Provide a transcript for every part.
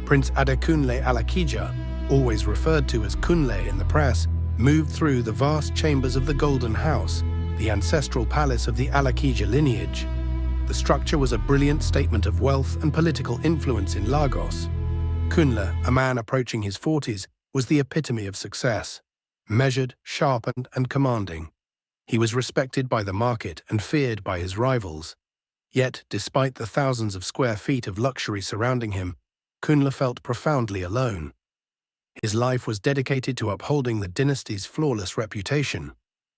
Prince Kunle Alakija, always referred to as Kunle in the press, moved through the vast chambers of the Golden House, the ancestral palace of the Alakija lineage. The structure was a brilliant statement of wealth and political influence in Lagos. Kunle, a man approaching his 40s, was the epitome of success, measured, sharpened, and commanding. He was respected by the market and feared by his rivals. Yet, despite the thousands of square feet of luxury surrounding him, Kunle felt profoundly alone. His life was dedicated to upholding the dynasty's flawless reputation.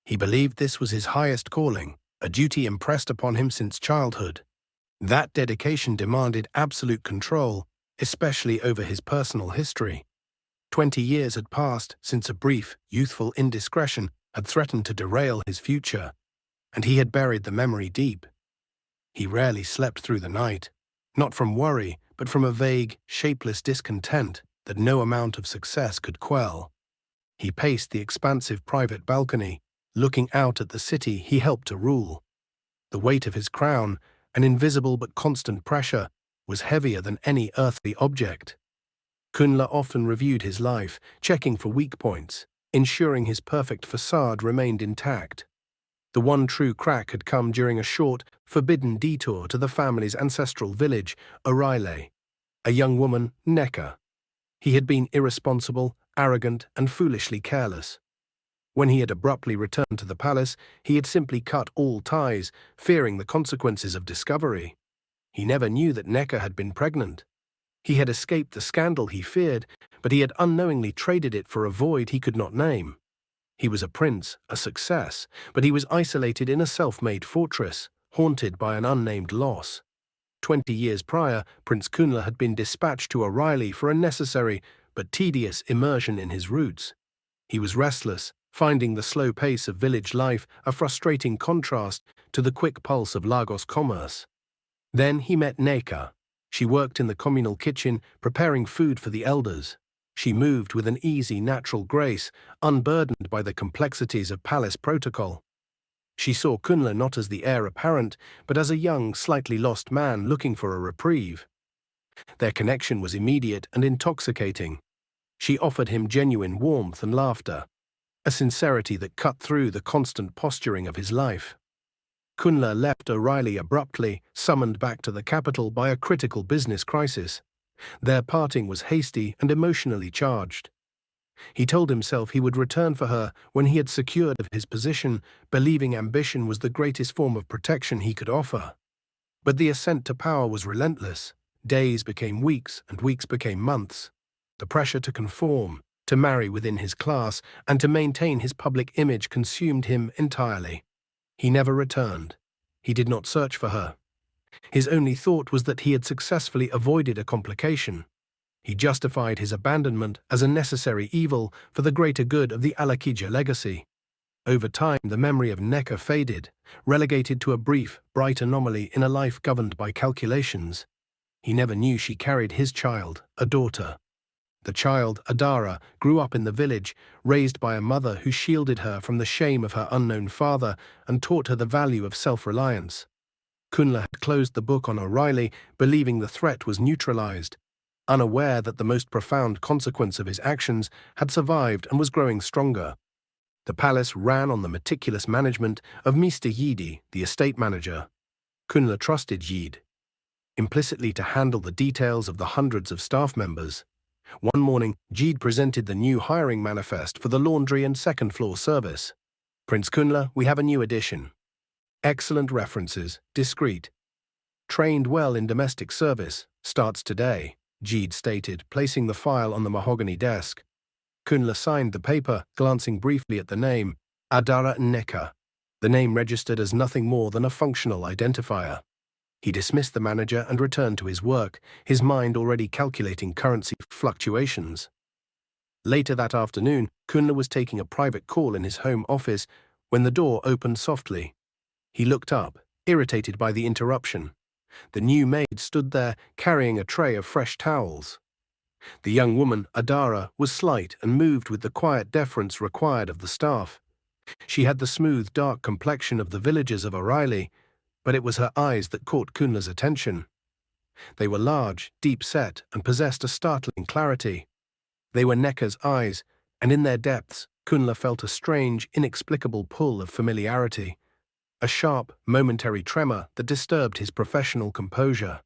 He believed this was his highest calling, a duty impressed upon him since childhood. That dedication demanded absolute control, especially over his personal history. 20 years had passed since a brief, youthful indiscretion had threatened to derail his future, and he had buried the memory deep. He rarely slept through the night, not from worry, but from a vague, shapeless discontent that no amount of success could quell. He paced the expansive private balcony, looking out at the city he helped to rule. The weight of his crown, an invisible but constant pressure, was heavier than any earthly object. Kunle often reviewed his life, checking for weak points, ensuring his perfect facade remained intact. The one true crack had come during a short, forbidden detour to the family's ancestral village, Orile. A young woman, Nneka. He had been irresponsible, arrogant, and foolishly careless. When he had abruptly returned to the palace, he had simply cut all ties, fearing the consequences of discovery. He never knew that Nneka had been pregnant. He had escaped the scandal he feared, but he had unknowingly traded it for a void he could not name. He was a prince, a success, but he was isolated in a self-made fortress, haunted by an unnamed loss. 20 years prior, Prince Kunle had been dispatched to Orile for a necessary but tedious immersion in his roots. He was restless, finding the slow pace of village life a frustrating contrast to the quick pulse of Lagos commerce. Then he met Nneka. She worked in the communal kitchen, preparing food for the elders. She moved with an easy, natural grace, unburdened by the complexities of palace protocol. She saw Kunle not as the heir apparent, but as a young, slightly lost man looking for a reprieve. Their connection was immediate and intoxicating. She offered him genuine warmth and laughter, a sincerity that cut through the constant posturing of his life. Kunle left Orile abruptly, summoned back to the capital by a critical business crisis. Their parting was hasty and emotionally charged. He told himself he would return for her when he had secured his position, believing ambition was the greatest form of protection he could offer. But the ascent to power was relentless. Days became weeks, and weeks became months. The pressure to conform, to marry within his class, and to maintain his public image consumed him entirely. He never returned. He did not search for her. His only thought was that he had successfully avoided a complication. He justified his abandonment as a necessary evil for the greater good of the Alakija legacy. Over time, the memory of Nneka faded, relegated to a brief, bright anomaly in a life governed by calculations. He never knew she carried his child, a daughter. The child, Adara, grew up in the village, raised by a mother who shielded her from the shame of her unknown father and taught her the value of self-reliance. Kunle had closed the book on Orile, believing the threat was neutralized, unaware that the most profound consequence of his actions had survived and was growing stronger. The palace ran on the meticulous management of Mr. Yidi, the estate manager. Kunle trusted Yid, implicitly to handle the details of the hundreds of staff members. One morning, Yid presented the new hiring manifest for the laundry and second-floor service. "Prince Kunle, we have a new addition. Excellent references, discreet. Trained well in domestic service, starts today," Yid stated, placing the file on the mahogany desk. Kunle signed the paper, glancing briefly at the name, Adara Nneka. The name registered as nothing more than a functional identifier. He dismissed the manager and returned to his work, his mind already calculating currency fluctuations. Later that afternoon, Kunle was taking a private call in his home office when the door opened softly. He looked up, irritated by the interruption. The new maid stood there, carrying a tray of fresh towels. The young woman, Adara, was slight and moved with the quiet deference required of the staff. She had the smooth, dark complexion of the villagers of Orile, but it was her eyes that caught Kunle's attention. They were large, deep-set, and possessed a startling clarity. They were Neka's eyes, and in their depths, Kunle felt a strange, inexplicable pull of familiarity, a sharp, momentary tremor that disturbed his professional composure.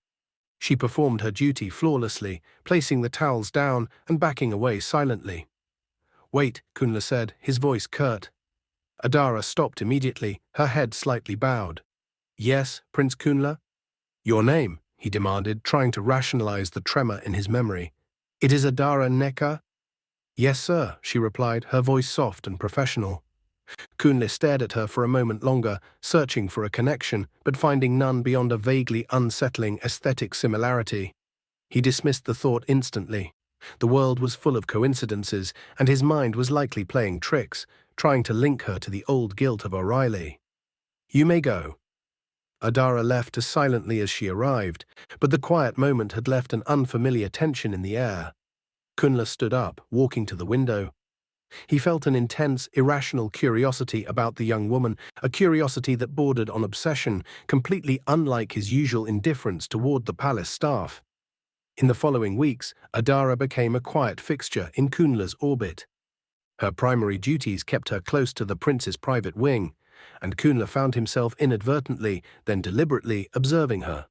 She performed her duty flawlessly, placing the towels down and backing away silently. "Wait," Kunle said, his voice curt. Adara stopped immediately, her head slightly bowed. "Yes, Prince Kunle?" "Your name," he demanded, trying to rationalize the tremor in his memory. "It is Adara Neka?" "Yes, sir," she replied, her voice soft and professional. Kunle stared at her for a moment longer, searching for a connection, but finding none beyond a vaguely unsettling aesthetic similarity. He dismissed the thought instantly. The world was full of coincidences, and his mind was likely playing tricks, trying to link her to the old guilt of O'Reilly. "You may go." Adara left as silently as she arrived, but the quiet moment had left an unfamiliar tension in the air. Kunle stood up, walking to the window. He felt an intense, irrational curiosity about the young woman, a curiosity that bordered on obsession, completely unlike his usual indifference toward the palace staff. In the following weeks, Adara became a quiet fixture in Kunle's orbit. Her primary duties kept her close to the prince's private wing, and Kunle found himself inadvertently, then deliberately, observing her.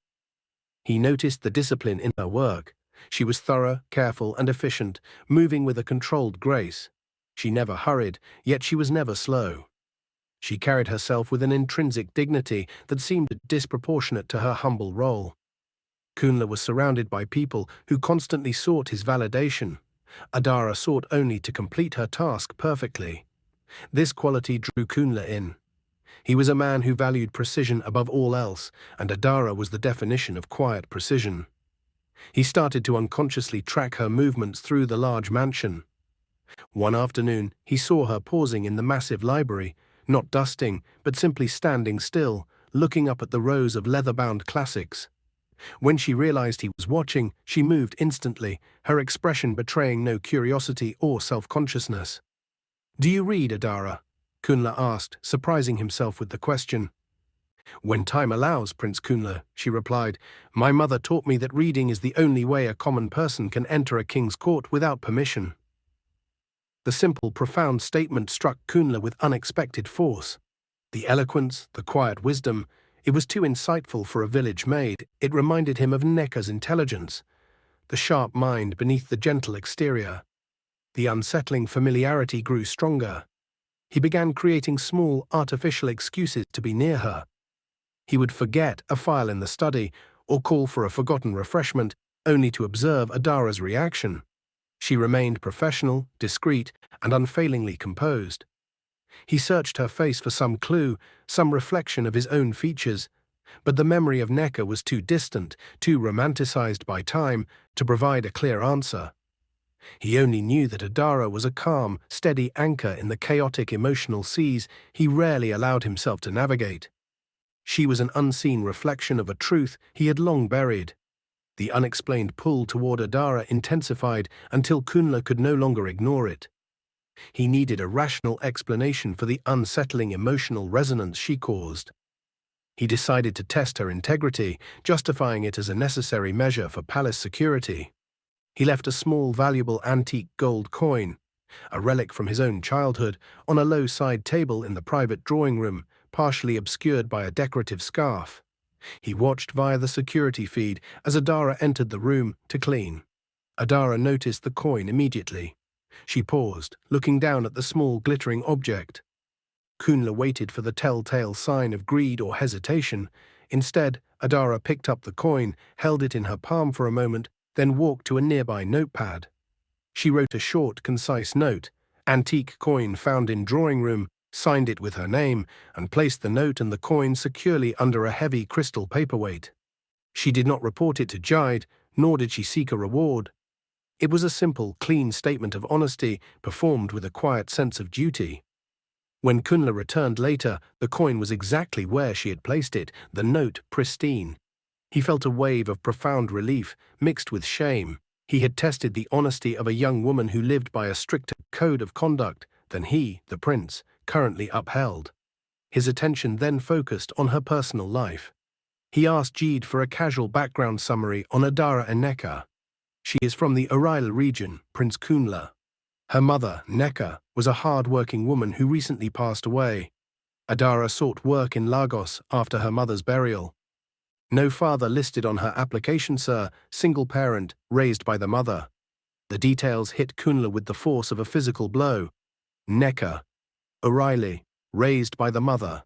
He noticed the discipline in her work. She was thorough, careful, and efficient, moving with a controlled grace. She never hurried, yet she was never slow. She carried herself with an intrinsic dignity that seemed disproportionate to her humble role. Kunle was surrounded by people who constantly sought his validation. Adara sought only to complete her task perfectly. This quality drew Kunle in. He was a man who valued precision above all else, and Adara was the definition of quiet precision. He started to unconsciously track her movements through the large mansion. One afternoon, he saw her pausing in the massive library, not dusting, but simply standing still, looking up at the rows of leather-bound classics. When she realized he was watching, she moved instantly, her expression betraying no curiosity or self-consciousness. "Do you read, Adara?" Kunle asked, surprising himself with the question. "When time allows, Prince Kunle," she replied. "My mother taught me that reading is the only way a common person can enter a king's court without permission." The simple, profound statement struck Kunle with unexpected force. The eloquence, the quiet wisdom, it was too insightful for a village maid. It reminded him of Neka's intelligence, the sharp mind beneath the gentle exterior. The unsettling familiarity grew stronger. He began creating small, artificial excuses to be near her. He would forget a file in the study or call for a forgotten refreshment, only to observe Adara's reaction. She remained professional, discreet, and unfailingly composed. He searched her face for some clue, some reflection of his own features, but the memory of Neka was too distant, too romanticized by time, to provide a clear answer. He only knew that Adara was a calm, steady anchor in the chaotic emotional seas he rarely allowed himself to navigate. She was an unseen reflection of a truth he had long buried. The unexplained pull toward Adara intensified until Kunle could no longer ignore it. He needed a rational explanation for the unsettling emotional resonance she caused. He decided to test her integrity, justifying it as a necessary measure for palace security. He left a small, valuable antique gold coin, a relic from his own childhood, on a low side table in the private drawing room, partially obscured by a decorative scarf. He watched via the security feed as Adara entered the room to clean. Adara noticed the coin immediately. She paused, looking down at the small, glittering object. Kunle waited for the telltale sign of greed or hesitation. Instead, Adara picked up the coin, held it in her palm for a moment, then walked to a nearby notepad. She wrote a short, concise note, "Antique coin found in drawing room," signed it with her name, and placed the note and the coin securely under a heavy crystal paperweight. She did not report it to Jide, nor did she seek a reward. It was a simple, clean statement of honesty, performed with a quiet sense of duty. When Kunle returned later, the coin was exactly where she had placed it, the note pristine. He felt a wave of profound relief, mixed with shame. He had tested the honesty of a young woman who lived by a stricter code of conduct than he, the prince, currently upheld. His attention then focused on her personal life. He asked Jeed for a casual background summary on Adara and Neka. She is from the Orila region, Prince Kunle. Her mother, Neka, was a hard-working woman who recently passed away. Adara sought work in Lagos after her mother's burial. No father listed on her application, sir, single parent, raised by the mother. The details hit Kunle with the force of a physical blow. Neka, O'Reilly, raised by the mother.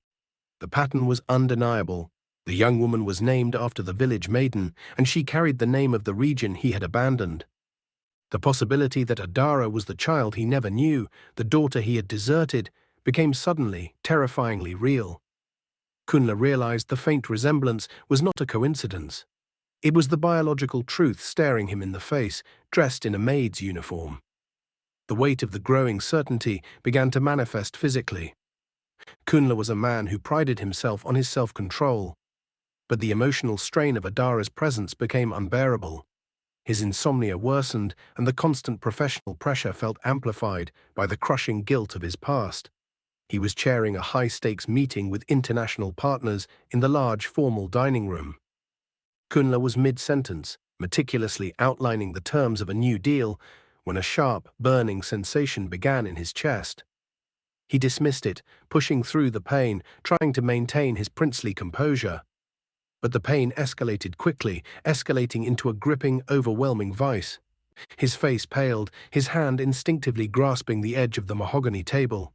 The pattern was undeniable. The young woman was named after the village maiden, and she carried the name of the region he had abandoned. The possibility that Adara was the child he never knew, the daughter he had deserted, became suddenly, terrifyingly real. Kunle realized the faint resemblance was not a coincidence. It was the biological truth staring him in the face, dressed in a maid's uniform. The weight of the growing certainty began to manifest physically. Kunle was a man who prided himself on his self-control. But the emotional strain of Adara's presence became unbearable. His insomnia worsened, and the constant professional pressure felt amplified by the crushing guilt of his past. He was chairing a high-stakes meeting with international partners in the large formal dining room. Kunle was mid-sentence, meticulously outlining the terms of a new deal, when a sharp, burning sensation began in his chest. He dismissed it, pushing through the pain, trying to maintain his princely composure. But the pain escalated quickly, escalating into a gripping, overwhelming vice. His face paled, his hand instinctively grasping the edge of the mahogany table.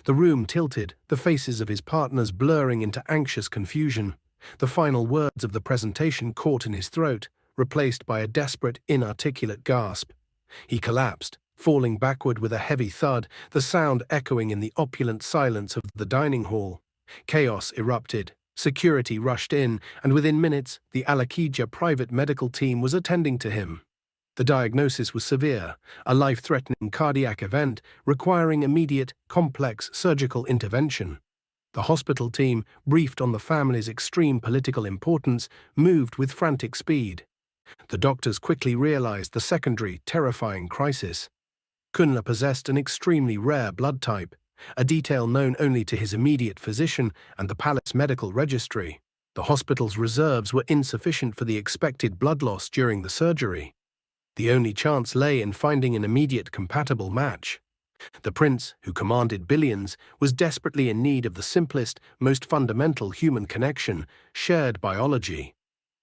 The room tilted, the faces of his partners blurring into anxious confusion. The final words of the presentation caught in his throat, replaced by a desperate, inarticulate gasp. He collapsed, falling backward with a heavy thud, the sound echoing in the opulent silence of the dining hall. Chaos erupted. Security rushed in, and within minutes, the Alakija private medical team was attending to him. The diagnosis was severe, a life-threatening cardiac event requiring immediate, complex surgical intervention. The hospital team, briefed on the family's extreme political importance, moved with frantic speed. The doctors quickly realized the secondary, terrifying crisis. Kunle possessed an extremely rare blood type, a detail known only to his immediate physician and the palace medical registry. The hospital's reserves were insufficient for the expected blood loss during the surgery. The only chance lay in finding an immediate compatible match. The prince, who commanded billions, was desperately in need of the simplest, most fundamental human connection, shared biology.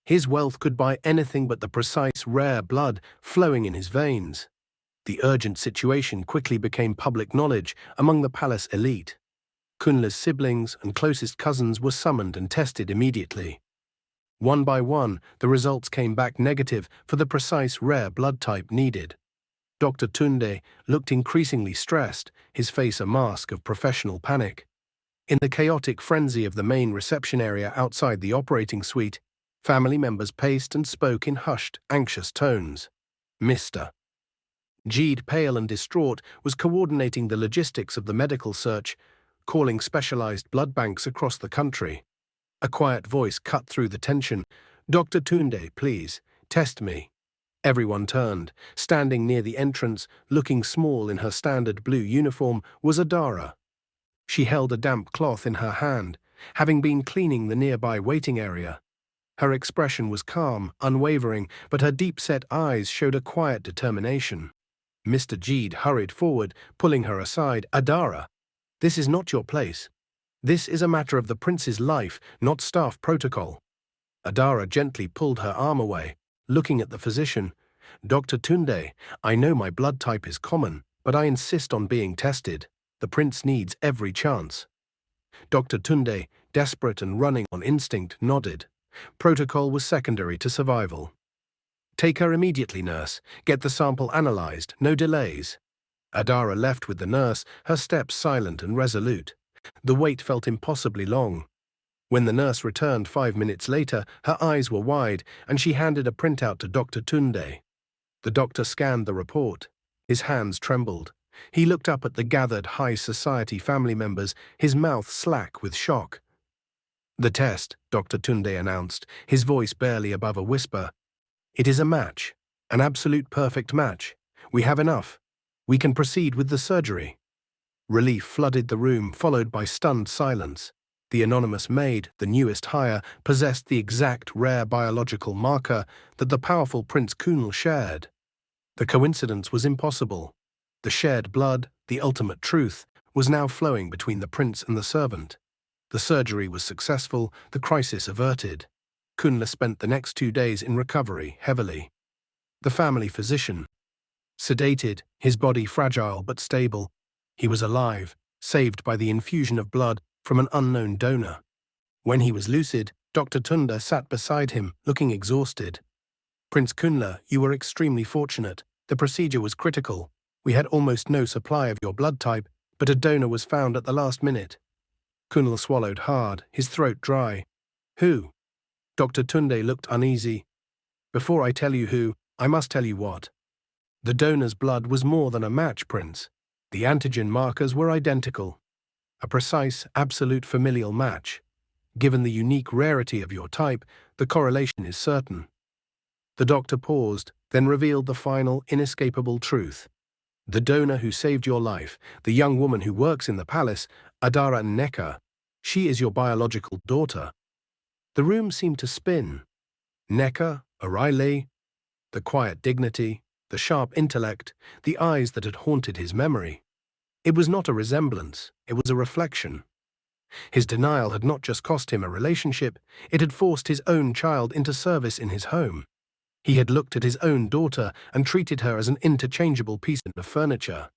His wealth could buy anything but the precise, rare blood flowing in his veins. The urgent situation quickly became public knowledge among the palace elite. Kunle's siblings and closest cousins were summoned and tested immediately. One by one, the results came back negative for the precise rare blood type needed. Dr. Tunde looked increasingly stressed, his face a mask of professional panic. In the chaotic frenzy of the main reception area outside the operating suite, family members paced and spoke in hushed, anxious tones. Mr. Jeed, pale and distraught, was coordinating the logistics of the medical search, calling specialized blood banks across the country. A quiet voice cut through the tension. "Dr. Tunde, please, test me." Everyone turned. Standing near the entrance, looking small in her standard blue uniform, was Adara. She held a damp cloth in her hand, having been cleaning the nearby waiting area. Her expression was calm, unwavering, but her deep-set eyes showed a quiet determination. Mr. Jeed hurried forward, pulling her aside. "Adara, this is not your place. This is a matter of the prince's life, not staff protocol." Adara gently pulled her arm away, looking at the physician. "Dr. Tunde, I know my blood type is common, but I insist on being tested. The prince needs every chance." Dr. Tunde, desperate and running on instinct, nodded. Protocol was secondary to survival. "Take her immediately, nurse. Get the sample analyzed, no delays." Adara left with the nurse, her steps silent and resolute. The wait felt impossibly long. When the nurse returned 5 minutes later, her eyes were wide, and she handed a printout to Dr. Tunde. The doctor scanned the report. His hands trembled. He looked up at the gathered high society family members, his mouth slack with shock. "The test," Dr. Tunde announced, his voice barely above a whisper. "It is a match, an absolute perfect match. We have enough. We can proceed with the surgery." Relief flooded the room, followed by stunned silence. The anonymous maid, the newest hire, possessed the exact rare biological marker that the powerful Prince Kunle shared. The coincidence was impossible. The shared blood, the ultimate truth, was now flowing between the prince and the servant. The surgery was successful, the crisis averted. Kunle spent the next 2 days in recovery, heavily. The family physician. Sedated, his body fragile but stable. He was alive, saved by the infusion of blood from an unknown donor. When he was lucid, Dr. Tunda sat beside him, looking exhausted. Prince Kunle, you were extremely fortunate. The procedure was critical. We had almost no supply of your blood type, but a donor was found at the last minute. Kunle swallowed hard, his throat dry. Who? Dr. Tunde looked uneasy. Before I tell you who, I must tell you what. The donor's blood was more than a match, Prince. The antigen markers were identical. A precise, absolute familial match. Given the unique rarity of your type, the correlation is certain. The doctor paused, then revealed the final, inescapable truth. The donor who saved your life, the young woman who works in the palace, Adara Nneka, she is your biological daughter. The room seemed to spin. Nneka, O'Reilly, the quiet dignity, the sharp intellect, the eyes that had haunted his memory. It was not a resemblance, it was a reflection. His denial had not just cost him a relationship, it had forced his own child into service in his home. He had looked at his own daughter and treated her as an interchangeable piece of furniture.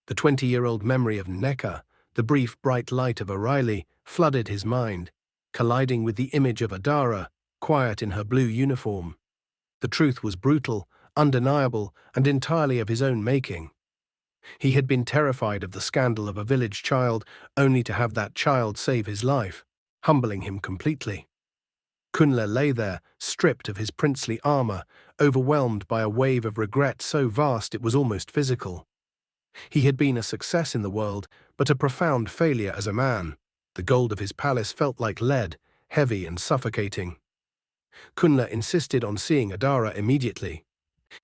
The 20-year-old memory of Nneka, the brief bright light of O'Reilly, flooded his mind, colliding with the image of Adara, quiet in her blue uniform. The truth was brutal, undeniable, and entirely of his own making. He had been terrified of the scandal of a village child, only to have that child save his life, humbling him completely. Kunle lay there, stripped of his princely armor, overwhelmed by a wave of regret so vast it was almost physical. He had been a success in the world, but a profound failure as a man. The gold of his palace felt like lead, heavy and suffocating. Kunle insisted on seeing Adara immediately.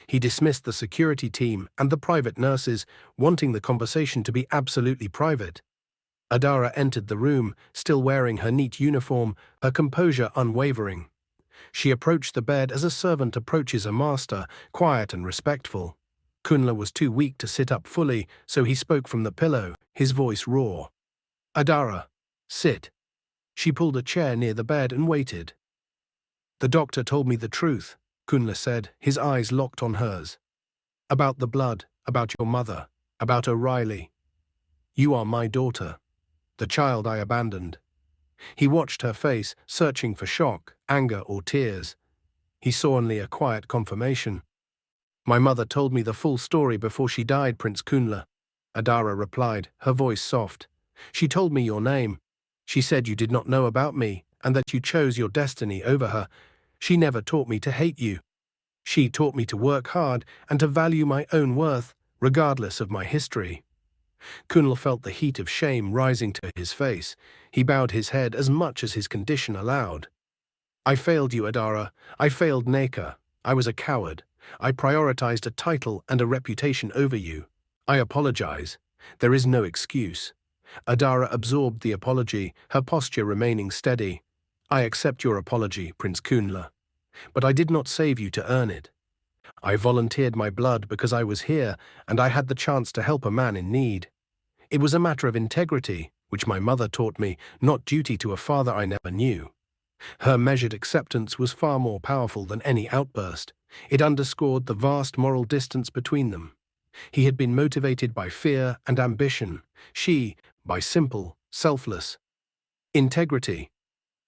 He dismissed the security team and the private nurses, wanting the conversation to be absolutely private. Adara entered the room, still wearing her neat uniform, her composure unwavering. She approached the bed as a servant approaches a master, quiet and respectful. Kunle was too weak to sit up fully, so he spoke from the pillow, his voice raw. Adara, sit. She pulled a chair near the bed and waited. The doctor told me the truth, Kunle said, his eyes locked on hers. About the blood, about your mother, about O'Reilly. You are my daughter, the child I abandoned. He watched her face, searching for shock, anger, or tears. He saw only a quiet confirmation. My mother told me the full story before she died, Prince Kunle. Adara replied, her voice soft. She told me your name. She said you did not know about me, and that you chose your destiny over her. She never taught me to hate you. She taught me to work hard and to value my own worth, regardless of my history. Kunle felt the heat of shame rising to his face. He bowed his head as much as his condition allowed. I failed you, Adara. I failed Nneka. I was a coward. I prioritized a title and a reputation over you. I apologize. There is no excuse. Adara absorbed the apology, her posture remaining steady. I accept your apology, Prince Kunle. But I did not save you to earn it. I volunteered my blood because I was here and I had the chance to help a man in need. It was a matter of integrity, which my mother taught me, not duty to a father I never knew. Her measured acceptance was far more powerful than any outburst. It underscored the vast moral distance between them. He had been motivated by fear and ambition, she by simple, selfless integrity.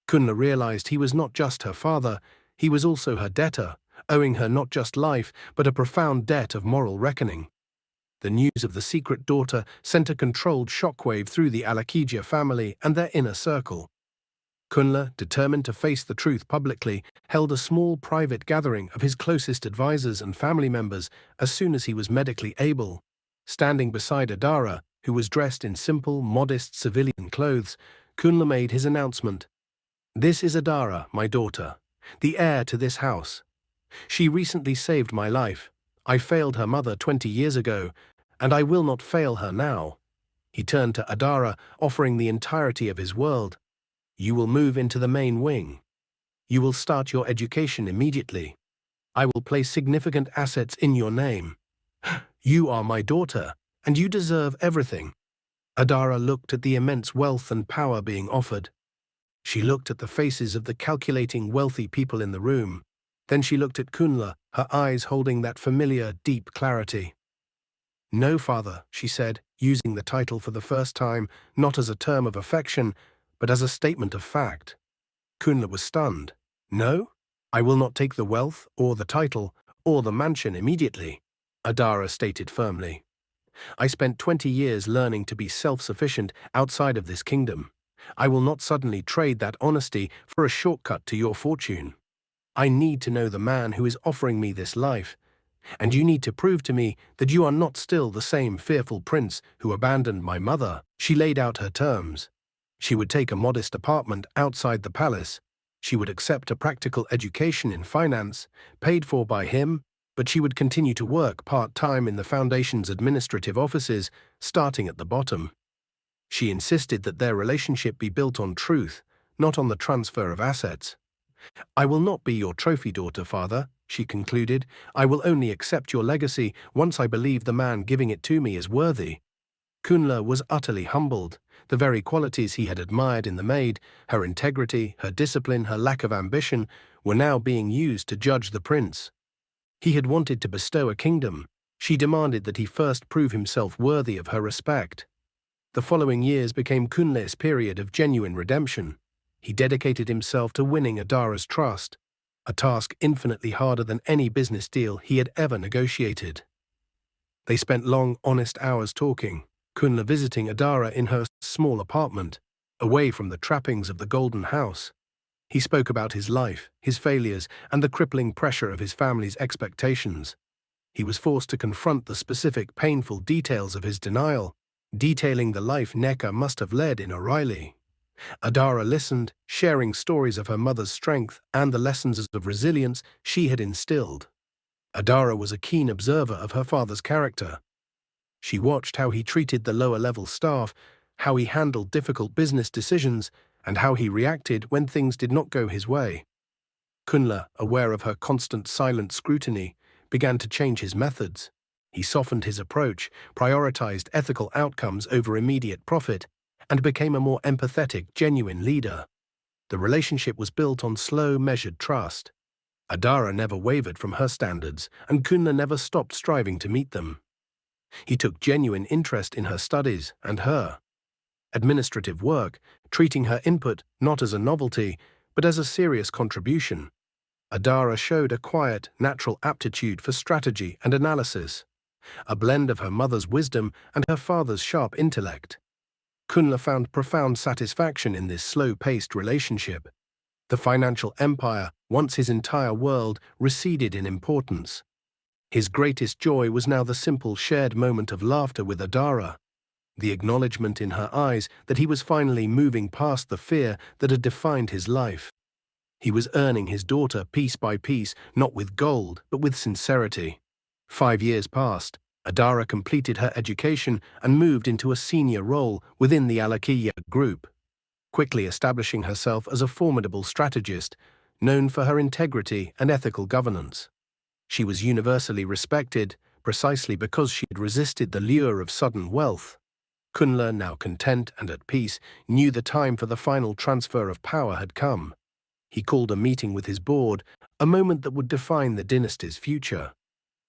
Kunle realized he was not just her father, he was also her debtor, owing her not just life, but a profound debt of moral reckoning. The news of the secret daughter sent a controlled shockwave through the Alakija family and their inner circle. Kunle, determined to face the truth publicly, held a small private gathering of his closest advisors and family members as soon as he was medically able. Standing beside Adara, who was dressed in simple, modest civilian clothes, Kunle made his announcement. This is Adara, my daughter, the heir to this house. She recently saved my life. I failed her mother 20 years ago, and I will not fail her now. He turned to Adara, offering the entirety of his world. You will move into the main wing. You will start your education immediately. I will place significant assets in your name. You are my daughter, and you deserve everything." Adara looked at the immense wealth and power being offered. She looked at the faces of the calculating wealthy people in the room. Then she looked at Kunle, her eyes holding that familiar, deep clarity. "No, father," she said, using the title for the first time, not as a term of affection, but as a statement of fact. Kunle was stunned. "No? I will not take the wealth, or the title, or the mansion immediately," Adara stated firmly. "I spent 20 years learning to be self-sufficient outside of this kingdom. I will not suddenly trade that honesty for a shortcut to your fortune. I need to know the man who is offering me this life, and you need to prove to me that you are not still the same fearful prince who abandoned my mother." She laid out her terms. She would take a modest apartment outside the palace. She would accept a practical education in finance, paid for by him, but she would continue to work part-time in the foundation's administrative offices, starting at the bottom. She insisted that their relationship be built on truth, not on the transfer of assets. "I will not be your trophy daughter, father," she concluded. "I will only accept your legacy once I believe the man giving it to me is worthy." Kunle was utterly humbled. The very qualities he had admired in the maid, her integrity, her discipline, her lack of ambition, were now being used to judge the prince. He had wanted to bestow a kingdom. She demanded that he first prove himself worthy of her respect. The following years became Kunle's period of genuine redemption. He dedicated himself to winning Adara's trust, a task infinitely harder than any business deal he had ever negotiated. They spent long, honest hours talking, Kunle visiting Adara in her small apartment, away from the trappings of the Golden House. He spoke about his life, his failures, and the crippling pressure of his family's expectations. He was forced to confront the specific, painful details of his denial, detailing the life Neka must have led in O'Reilly. Adara listened, sharing stories of her mother's strength and the lessons of resilience she had instilled. Adara was a keen observer of her father's character. She watched how he treated the lower-level staff, how he handled difficult business decisions, and how he reacted when things did not go his way. Kunle, aware of her constant silent scrutiny, began to change his methods. He softened his approach, prioritized ethical outcomes over immediate profit, and became a more empathetic, genuine leader. The relationship was built on slow, measured trust. Adara never wavered from her standards, and Kunle never stopped striving to meet them. He took genuine interest in her studies and her administrative work, treating her input not as a novelty, but as a serious contribution. Adara showed a quiet, natural aptitude for strategy and analysis, a blend of her mother's wisdom and her father's sharp intellect. Kunle found profound satisfaction in this slow-paced relationship. The financial empire, once his entire world, receded in importance. His greatest joy was now the simple shared moment of laughter with Adara, the acknowledgement in her eyes that he was finally moving past the fear that had defined his life. He was earning his daughter piece by piece, not with gold, but with sincerity. 5 years passed. Adara completed her education and moved into a senior role within the Alakija group, quickly establishing herself as a formidable strategist, known for her integrity and ethical governance. She was universally respected, precisely because she had resisted the lure of sudden wealth. Kunle, now content and at peace, knew the time for the final transfer of power had come. He called a meeting with his board, a moment that would define the dynasty's future.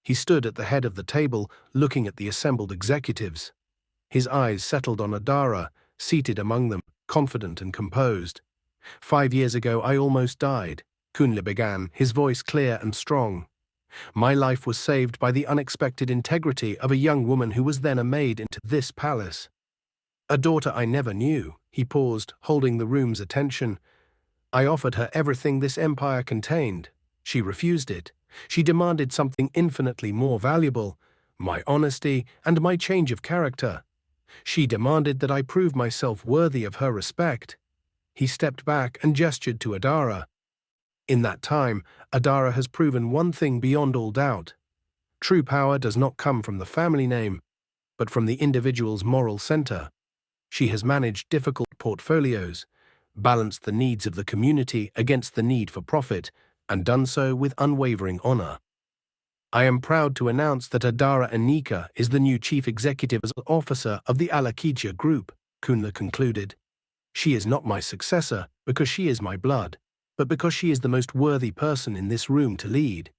He stood at the head of the table, looking at the assembled executives. His eyes settled on Adara, seated among them, confident and composed. 5 years ago I almost died, Kunle began, his voice clear and strong. My life was saved by the unexpected integrity of a young woman who was then a maid into this palace. A daughter I never knew. He paused, holding the room's attention. I offered her everything this empire contained. She refused it. She demanded something infinitely more valuable, my honesty and my change of character. She demanded that I prove myself worthy of her respect. He stepped back and gestured to Adara. In that time, Adara has proven one thing beyond all doubt. True power does not come from the family name, but from the individual's moral center. She has managed difficult portfolios, balanced the needs of the community against the need for profit, and done so with unwavering honor. I am proud to announce that Adara Anika is the new Chief Executive Officer of the Alakija Group, Kunle concluded. She is not my successor because she is my blood, but because she is the most worthy person in this room to lead.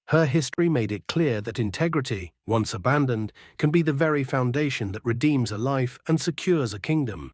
Her history made it clear that integrity, once abandoned, can be the very foundation that redeems a life and secures a kingdom.